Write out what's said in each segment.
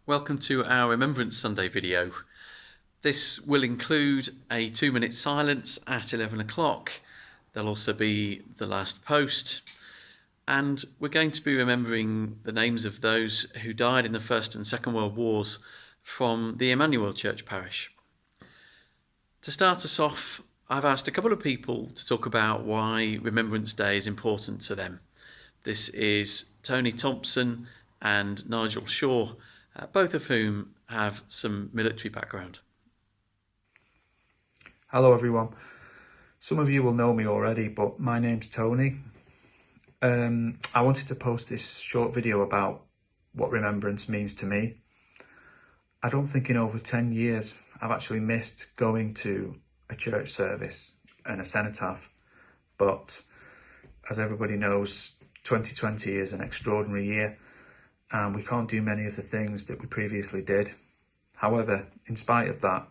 Welcome to our Remembrance Sunday video. This will include a 2-minute silence at 11 o'clock. There'll also be the last post, and we're going to be remembering the names of those who died in the First and Second World Wars from the Emmanuel Church parish. To start us off, I've asked a couple of people to talk about why Remembrance Day is important to them. This is Tony Thompson and Nigel Shaw, both of whom have some military background. Hello everyone. Some of you will know me already, but my name's Tony. I wanted to post this short video about what remembrance means to me. I don't think in over 10 years I've actually missed going to a church service and a cenotaph, but as everybody knows, 2020 is an extraordinary year and we can't do many of the things that we previously did. However, in spite of that,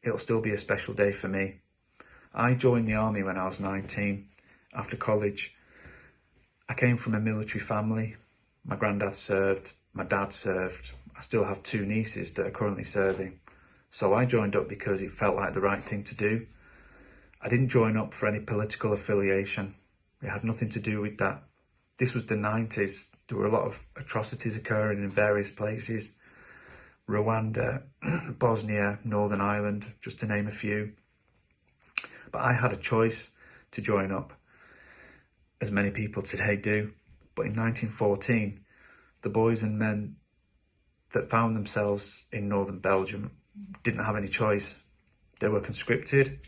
it'll still be a special day for me. I joined the army when I was 19 after college. I came from a military family. My granddad served, my dad served. I still have 2 nieces that are currently serving. So I joined up because it felt like the right thing to do. I didn't join up for any political affiliation. It had nothing to do with that. This was the 90s. There were a lot of atrocities occurring in various places. Rwanda, Bosnia, Northern Ireland, just to name a few. But I had a choice to join up, as many people today do. But in 1914, the boys and men that found themselves in northern Belgium didn't have any choice. They were conscripted,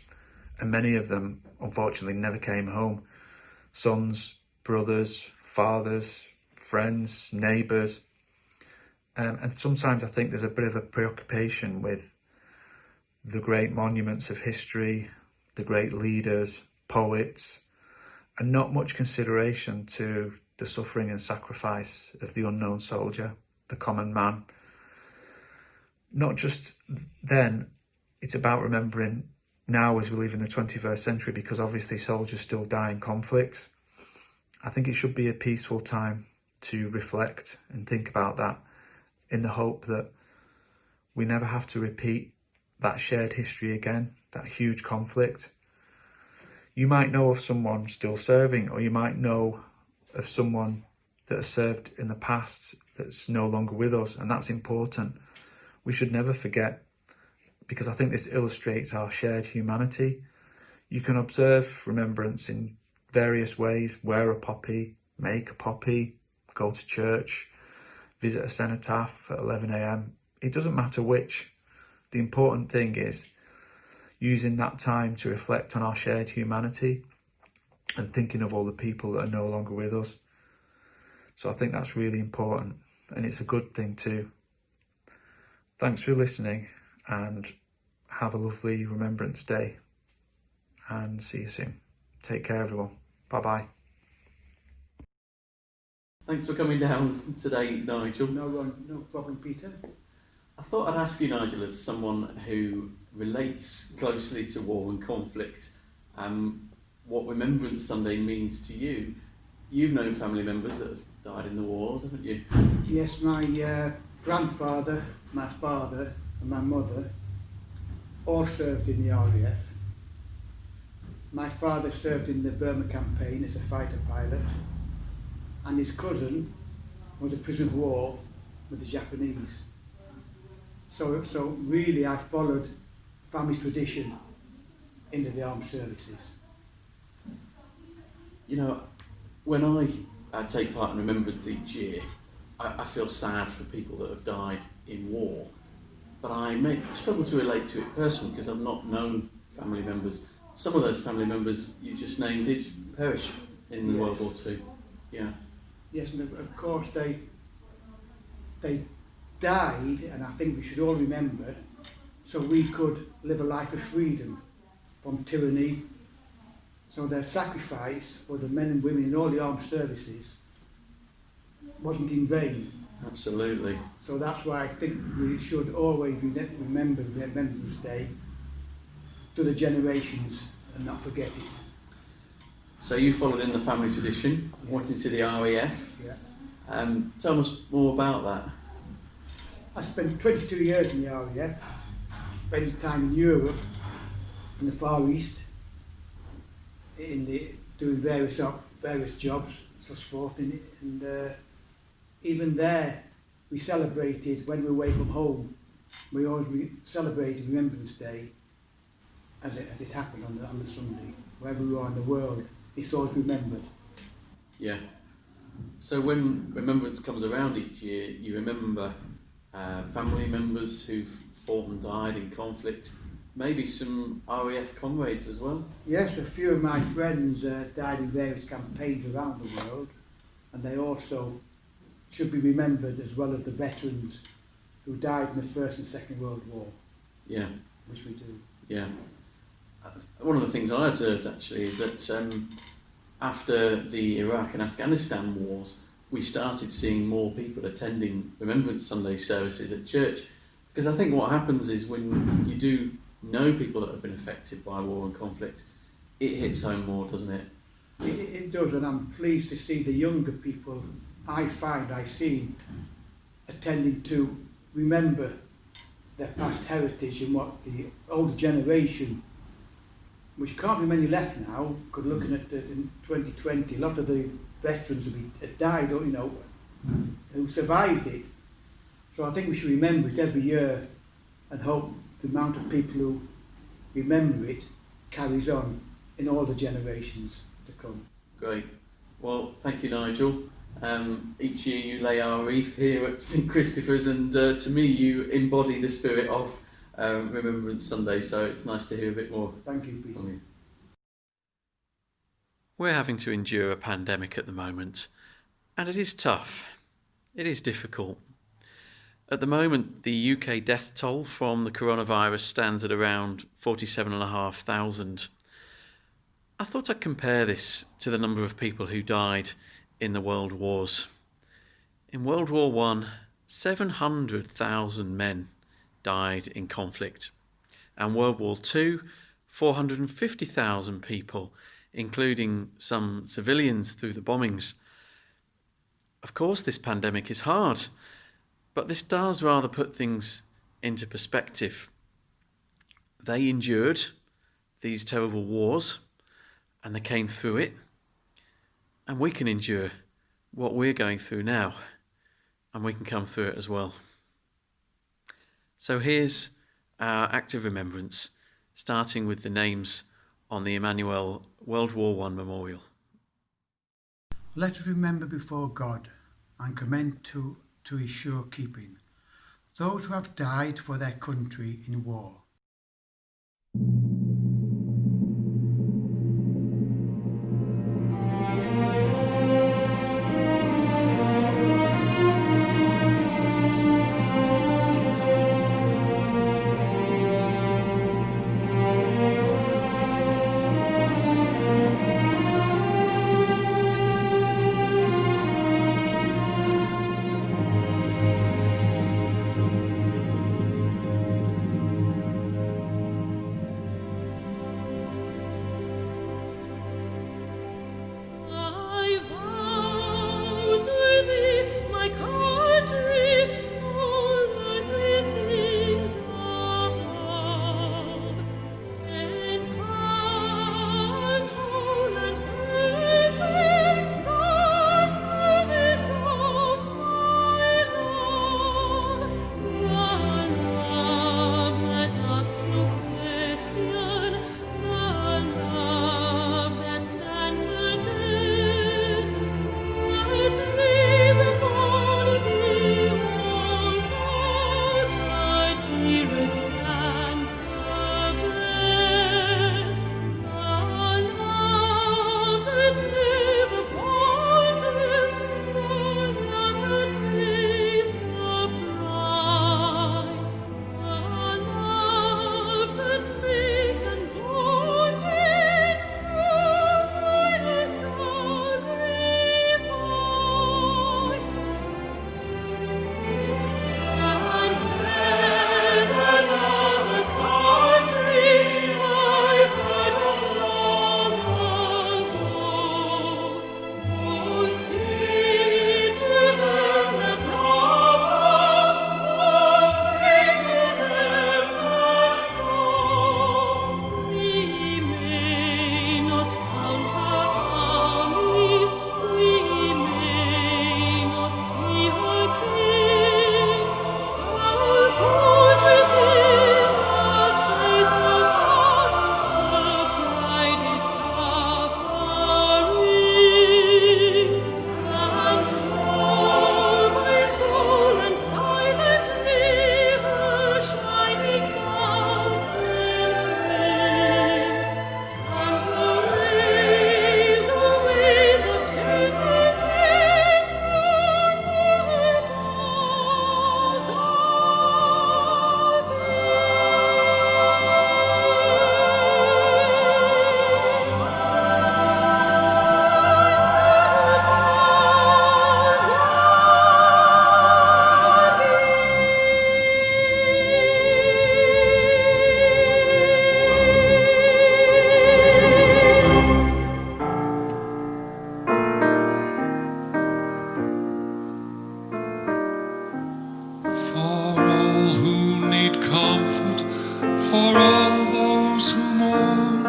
and many of them, unfortunately, never came home. Sons, brothers, fathers, friends, neighbours. And sometimes I think there's a bit of a preoccupation with the great monuments of history, the great leaders, poets, and not much consideration to the suffering and sacrifice of the unknown soldier, the common man. Not just then, it's about remembering now as we live in the 21st century, because obviously soldiers still die in conflicts. I think it should be a peaceful time to reflect and think about that, in the hope that we never have to repeat that shared history again, that huge conflict. You might know of someone still serving, or you might know of someone that has served in the past that's no longer with us, and that's important. We should never forget, because I think this illustrates our shared humanity. You can observe remembrance in various ways: wear a poppy, make a poppy, go to church, visit a cenotaph at 11 a.m. It doesn't matter which. The important thing is using that time to reflect on our shared humanity and thinking of all the people that are no longer with us. So I think that's really important, and it's a good thing too. Thanks for listening, and have a lovely Remembrance Day, and see you soon. Take care everyone. Bye-bye. Thanks for coming down today, Nigel. No problem, Peter. I thought I'd ask you, Nigel, as someone who relates closely to war and conflict, what Remembrance Sunday means to you. You've known family members that have died in the wars, haven't you? Yes, my grandfather, my father and my mother all served in the RAF. My father served in the Burma campaign as a fighter pilot, and his cousin was a prisoner of war with the Japanese. So really I followed family tradition into the armed services. You know, when I take part in Remembrance each year, I feel sad for people that have died in war, but I may struggle to relate to it personally because I've not known family members. Some of those family members you just named did perish in World War II. Yeah. Yes, and of course they died, and I think we should all remember, so we could live a life of freedom from tyranny. So their sacrifice for the men and women in all the armed services wasn't in vain. Absolutely. So that's why I think we should always remember Remembrance Day to the generations and not forget it. So you followed in the family tradition, Yes. went into the RAF. Yeah. Tell us more about that. I spent 22 years in the RAF, spent time in Europe, in the Far East, doing various jobs, so forth. And even there, we celebrated when we were away from home. We always celebrated Remembrance Day as it happened on the Sunday. Wherever we are in the world, it's always remembered. Yeah. So when Remembrance comes around each year, you remember family members who've fought and died in conflict, maybe some RAF comrades as well? Yes, a few of my friends died in various campaigns around the world, and they also should be remembered as well as the veterans who died in the First and Second World War. Yeah. Which we do. Yeah. One of the things I observed actually is that after the Iraq and Afghanistan wars, we started seeing more people attending Remembrance Sunday services at church. Because I think what happens is when you do know people that have been affected by war and conflict, it hits home more, doesn't it? It does, and I'm pleased to see the younger people I've seen attending to remember their past heritage and what the older generation, which can't be many left now, because looking at in 2020, a lot of the veterans have died, who survived it. So I think we should remember it every year and hope the amount of people who remember it carries on in all the generations to come. Great. Well, thank you, Nigel. Each year you lay our wreath here at St Christopher's, and to me you embody the spirit of Remembrance Sunday, so it's nice to hear a bit more. Thank you, Peter. From you. We're having to endure a pandemic at the moment, and it is tough. It is difficult. At the moment, the UK death toll from the coronavirus stands at around 47,500. I thought I'd compare this to the number of people who died in the World Wars. In World War I, 700,000 men died in conflict, and World War II, 450,000 people, including some civilians through the bombings. Of course, this pandemic is hard, but this does rather put things into perspective. They endured these terrible wars, and they came through it, and we can endure what we're going through now, and we can come through it as well. So here's our act of remembrance, starting with the names on the Emmanuel World War I Memorial. Let us remember before God and commend to his sure keeping those who have died for their country in war. for all those who mourn,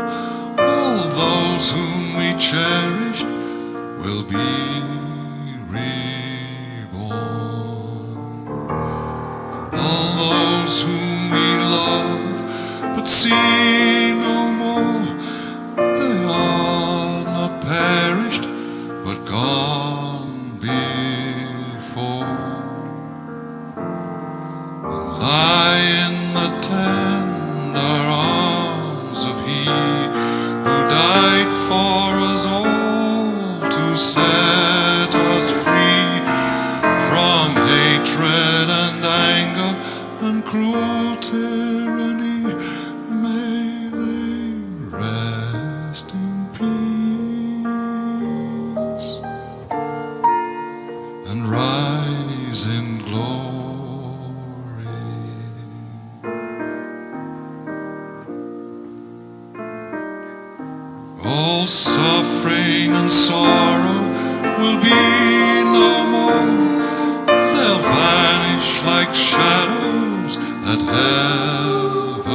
all those whom we cherished will be reborn. All those whom we love but see no more, they are not perished but gone before. And lie in the tender arms of He who died for us all to set us free from hatred and anger and cruel tyranny. May they rest in peace and rise in glory. All suffering and sorrow will be no more. They'll vanish like shadows at heaven's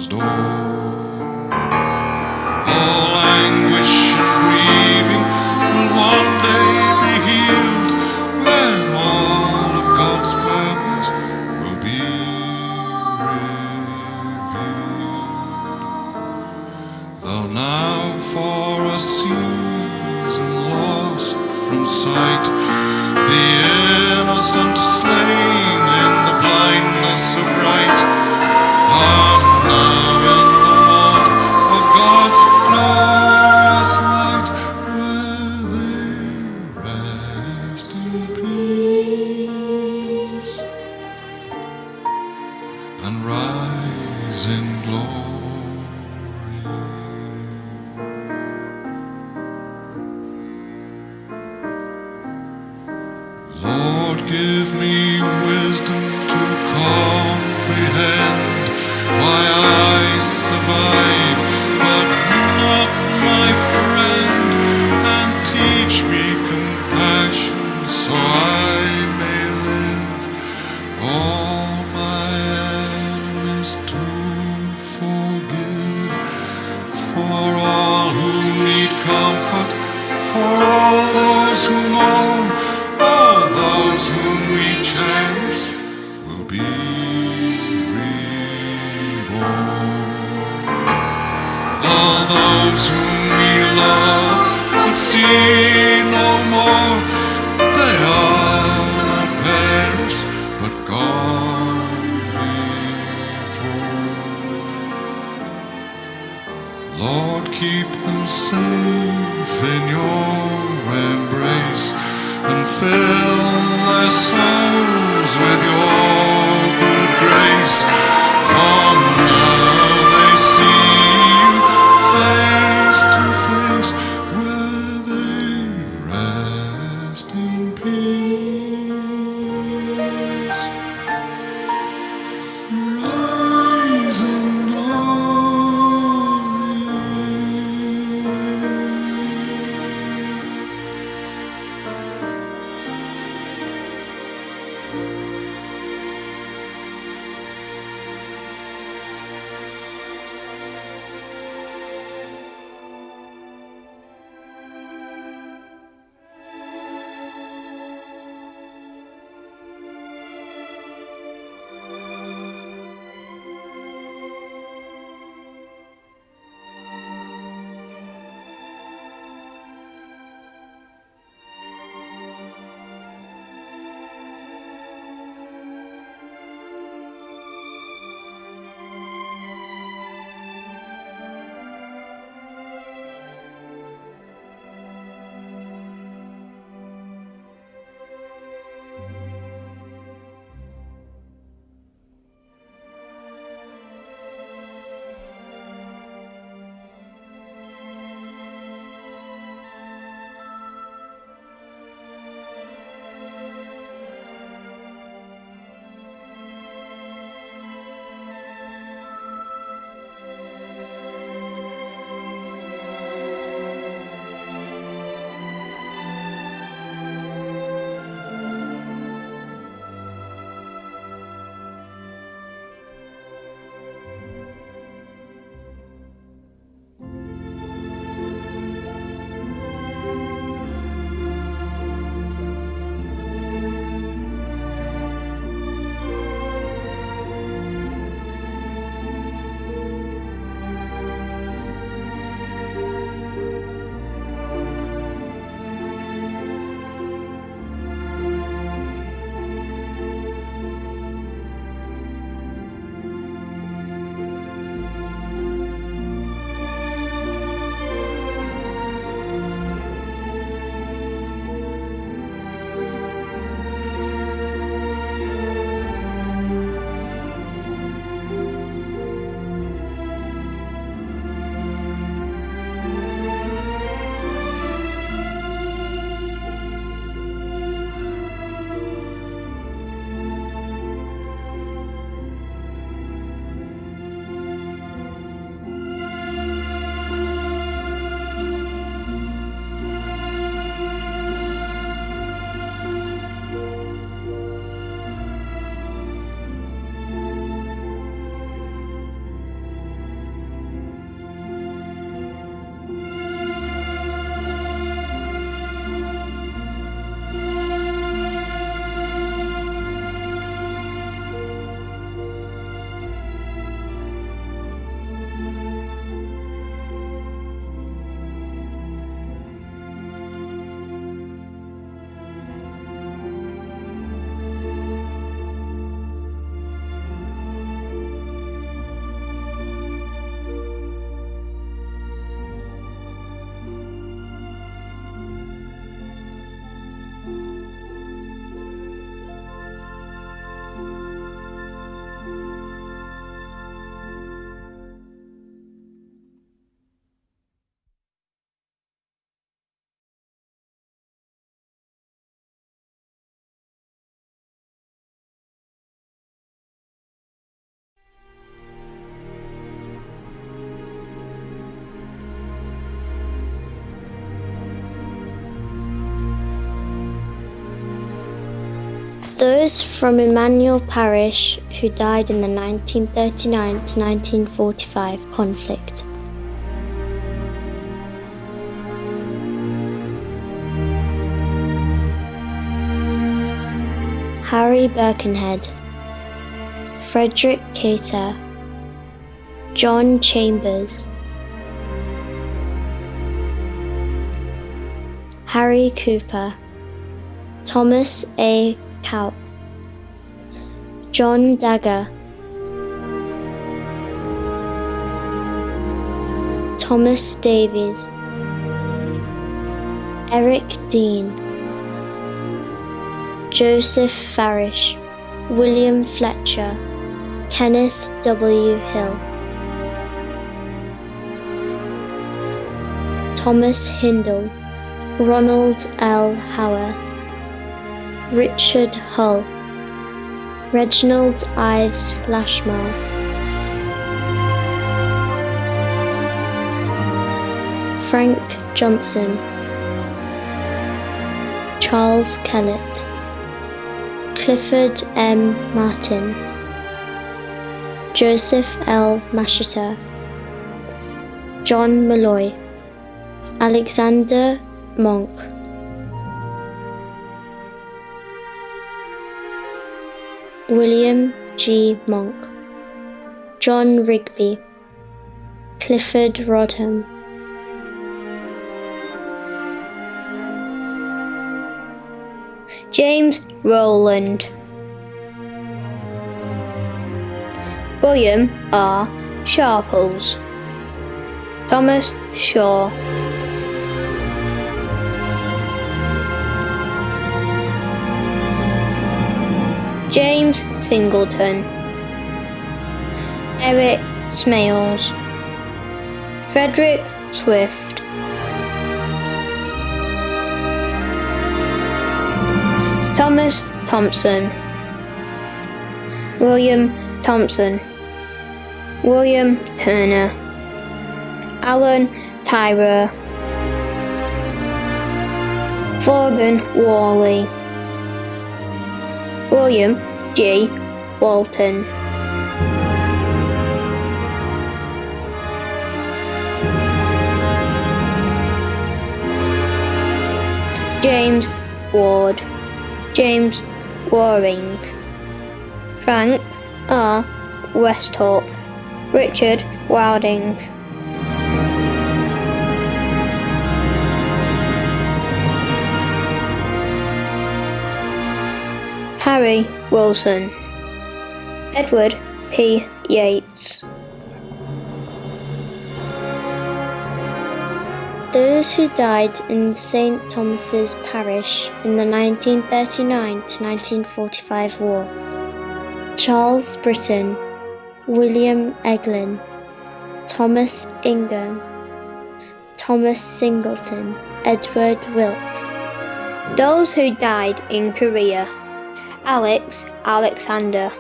door. All anguish and grieving will one day be healed, when all of God's purpose will be revealed. Though now for a season lost from sight, the innocent slain in the blindness of right are now in the warmth of God's glorious light, where they rest in peace and rise in glory. Lord, give me wisdom to comprehend why I survive but not my friend, and teach me compassion so I may live all my enemies to forgive, for all who need comfort, for all those who mourn, all those whom we cherish will be reborn. All those whom we love but see no more, they are not perished but gone before. Lord, keep them safe in your embrace, and fill their souls with your good grace. For now they see you face to face, where they rest in peace and rise in glory. Those from Emmanuel Parish who died in the 1939 to 1945 conflict. Harry Birkenhead, Frederick Cater, John Chambers, Harry Cooper, Thomas A. Cowp, John Dagger, Thomas Davies, Eric Dean, Joseph Farish, William Fletcher, Kenneth W. Hill, Thomas Hindle, Ronald L. Howarth, Richard Hull, Reginald Ives Lashmar, Frank Johnson, Charles Kellett, Clifford M. Martin, Joseph L. Mashita, John Malloy, Alexander Monk, William G. Monk, John Rigby, Clifford Rodham, James Rowland, William R. Sharples, Thomas Shaw, James Singleton, Eric Smales, Frederick Swift, Thomas Thompson, William Thompson, William Turner, Alan Tyrer, Vaughan Worley, William G. Walton, James Ward, James Waring, Frank R. Westhope, Richard Wilding, Harry Wilson, Edward P. Yates. Those who died in St. Thomas's Parish in the 1939 to 1945 war: Charles Britton, William Eglin, Thomas Ingham, Thomas Singleton, Edward Wilkes. Those who died in Korea: Alex Alexander.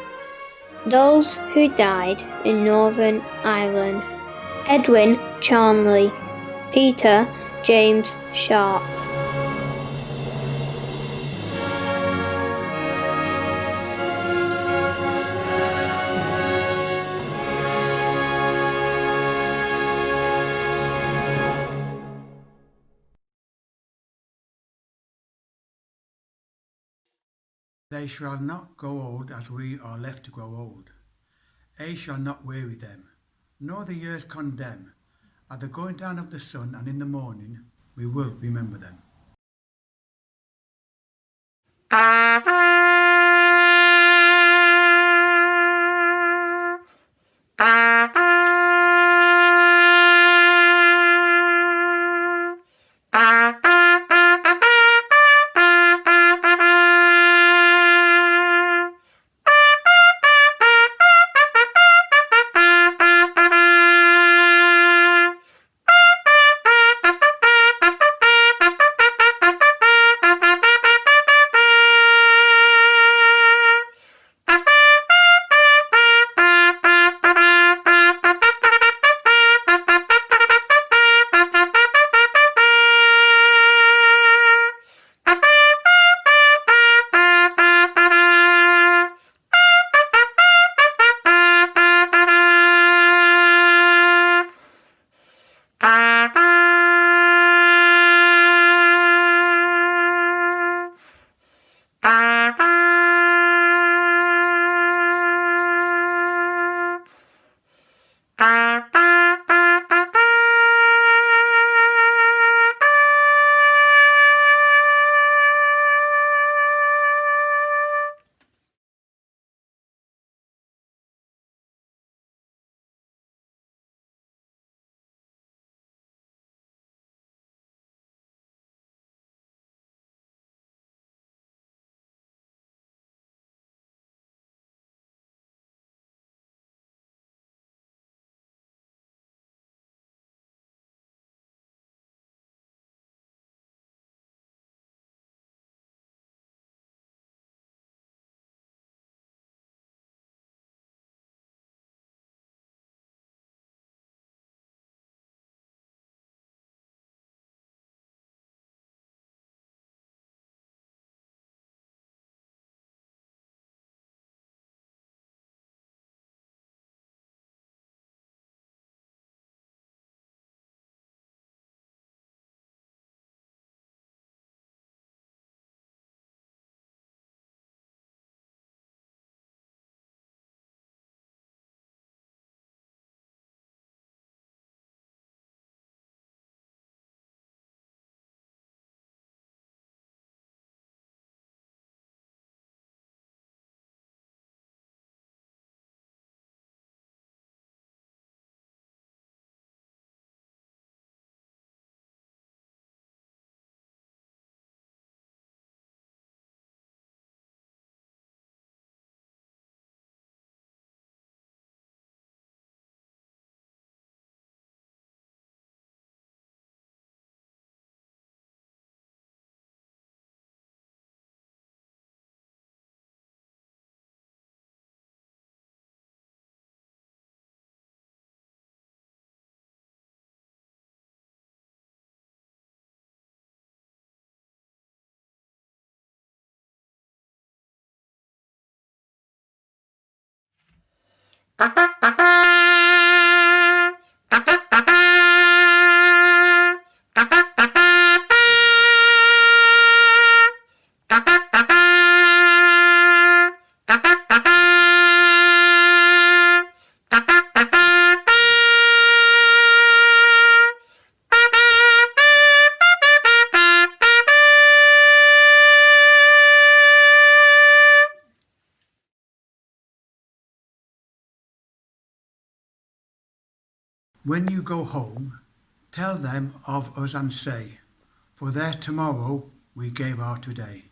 Those who died in Northern Ireland: Edwin Charnley, Peter James Sharp. They shall not grow old as we are left to grow old. Age shall not weary them, nor the years condemn. At the going down of the sun and in the morning, we will remember them. When you go home, tell them of us and say, for their tomorrow we gave our today.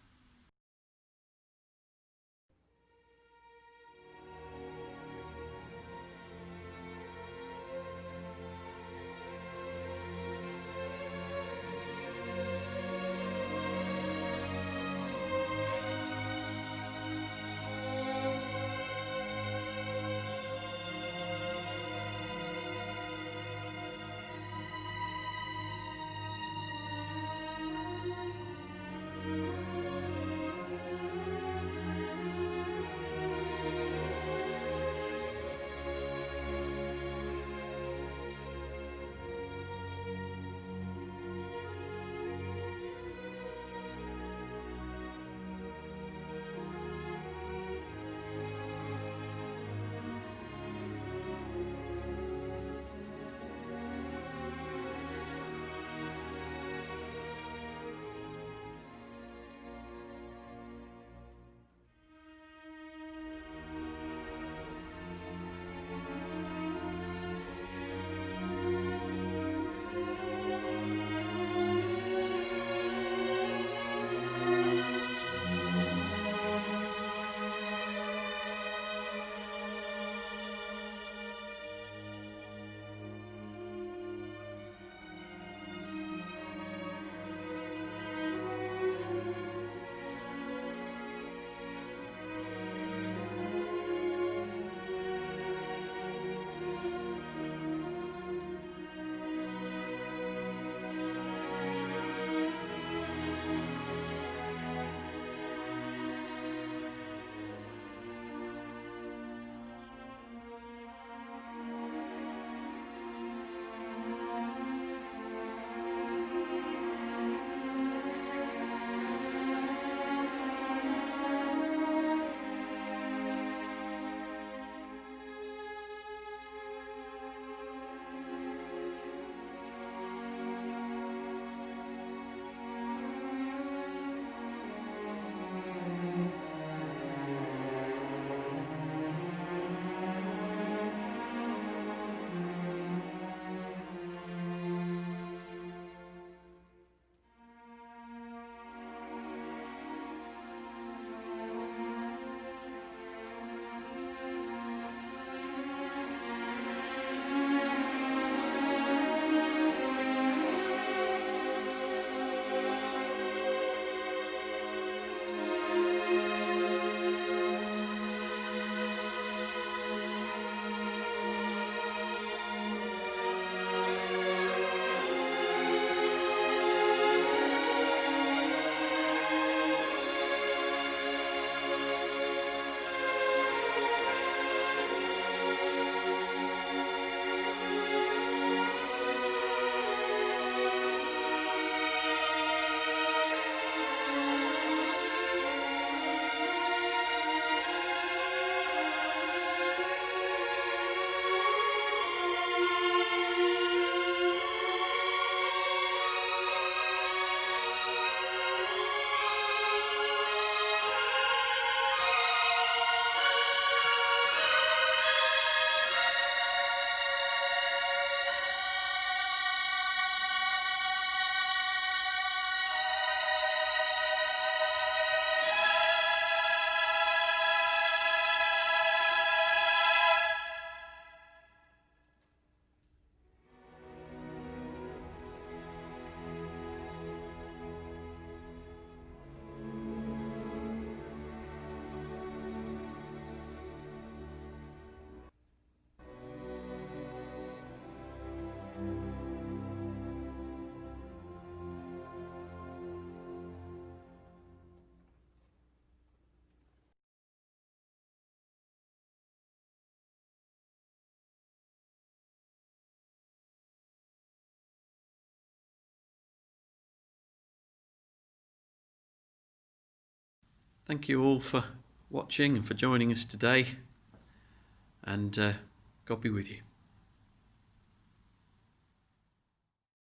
Thank you all for watching and for joining us today, and God be with you.